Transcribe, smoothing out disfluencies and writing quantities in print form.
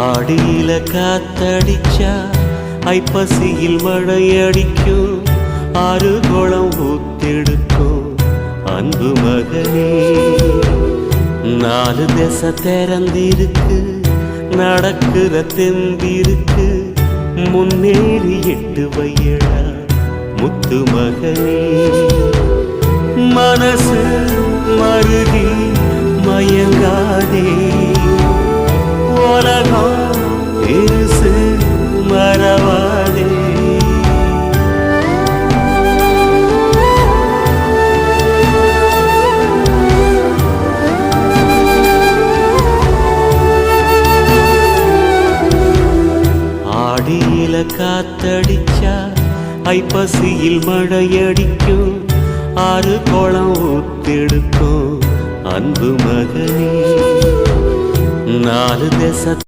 ஆடியில காத்தடிச்சா ஐப்பசியில் மழையடிக்கும், ஆறு குளம் ஊத்தெடுக்கும் அன்பு மகனே. நாலு திசை திறந்திருக்கு, நடக்கிற தெம்பிருக்கு, முன்னேறி எட்டு வையடா முத்து மகனே. மனசு மருகி மயங்காதே, உலகம் இருசு மறவாதே. ஆடியில காத்தடிச்சா ஐப்பசியில் மழையடிக்கும், ஆறு குளம் ஊத்தெடுக்கும் அன்பு மகனே. நாலு திசை